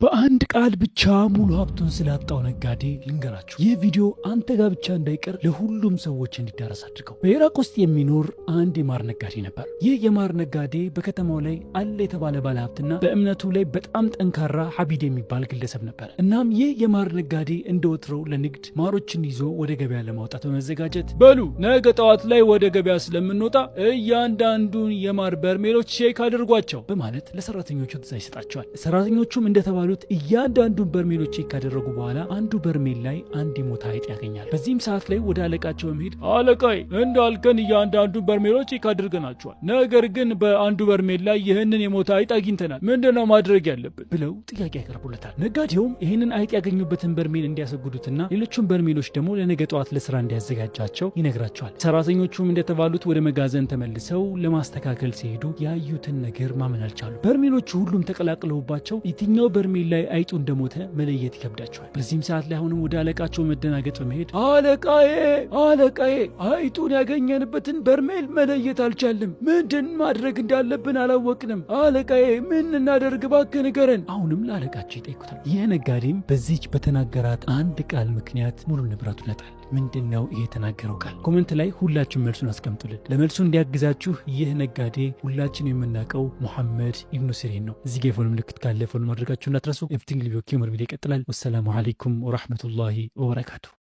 በአንድ ቃል ብቻ ሙሉ ሀብቱን ስላጣው ነጋዴ ልንገራችሁ። ይህ ቪዲዮ አንተ ጋር ብቻ እንዳይቀር ለሁሉም ሰዎች እንዲዳረስ አድርገው። በኢራቅ ውስጥ የሚኖር አንድ የማር ነጋዴ ነበር። ይህ የማር ነጋዴ በከተማው ላይ አለ የተባለ ባለሀብትና በእምነቱ ላይ በጣም ጠንካራ ሀቢድ የሚባል ግለሰብ ነበር። እናም ይህ የማር ነጋዴ እንደወትሮው ለንግድ ማሮችን ይዞ ወደ ገበያ ለማውጣት በመዘጋጀት በሉ ነገ ጠዋት ላይ ወደ ገበያ ስለምንወጣ እያንዳንዱን የማር በርሜሎች ሼክ አድርጓቸው በማለት ለሰራተኞቹ ትዕዛዝ ይሰጣቸዋል። ሰራተኞቹም እንደተባሉ እያንዳንዱን በርሜሎች ካደረጉ በኋላ አንዱ በርሜል ላይ አንድ የሞተ አይጥ ያገኛል። በዚህም ሰዓት ላይ ወደ አለቃቸው በመሄድ አለቃይ እንዳልከን እያንዳንዱን በርሜሎች ካደረግናቸዋል፣ ነገር ግን በአንዱ በርሜል ላይ ይህንን የሞተ አይጥ አግኝተናል፣ ምንድነው ማድረግ ያለብን ብለው ጥያቄ ያቀርቡለታል። ነጋዴውም ይህንን አይጥ ያገኙበትን በርሜል እንዲያሰጉዱትና ሌሎቹን በርሜሎች ደግሞ ለነገ ጠዋት ለስራ እንዲያዘጋጃቸው ይነግራቸዋል። ሰራተኞቹም እንደተባሉት ወደ መጋዘን ተመልሰው ለማስተካከል ሲሄዱ ያዩትን ነገር ማመን አልቻሉ። በርሜሎቹ ሁሉም ተቀላቅለውባቸው የትኛው በርሜል ላይ አይጡ እንደሞተ መለየት ይከብዳቸዋል። በዚህም ሰዓት ላይ አሁንም ወደ አለቃቸው መደናገጥ በመሄድ አለቃዬ አይጡን ያገኘንበትን በርሜል መለየት አልቻልም፣ ምንድን ማድረግ እንዳለብን አላወቅንም፣ አለቃዬ ምን እናደርግ እባክህ ንገረን። አሁንም ለአለቃቸው ይጠይቁታል። ይህ ነጋዴም በዚች በተናገራት አንድ ቃል ምክንያት ሙሉ ንብረቱ ነጣል። ምንድነው ይሄ የተናገረው ቃል? ኮሜንት ላይ ሁላችሁም መልሱን አስቀምጡልን። ለመልሱ እንዲያግዛችሁ ይህ ነጋዴ ሁላችን የምናውቀው ሙሐመድ ኢብኑ ሲሪን ነው። እዚህ ጋር የፎሎ ምልክት ካለ ፎሎ ማድረጋችሁ እንዳትረሱ። ኤቭሪቲንግ ሊቪ ኦኬ። ቪዲዮ ይቀጥላል። ወሰላሙ አለይኩም ወራህመቱላሂ ወበረካቱ።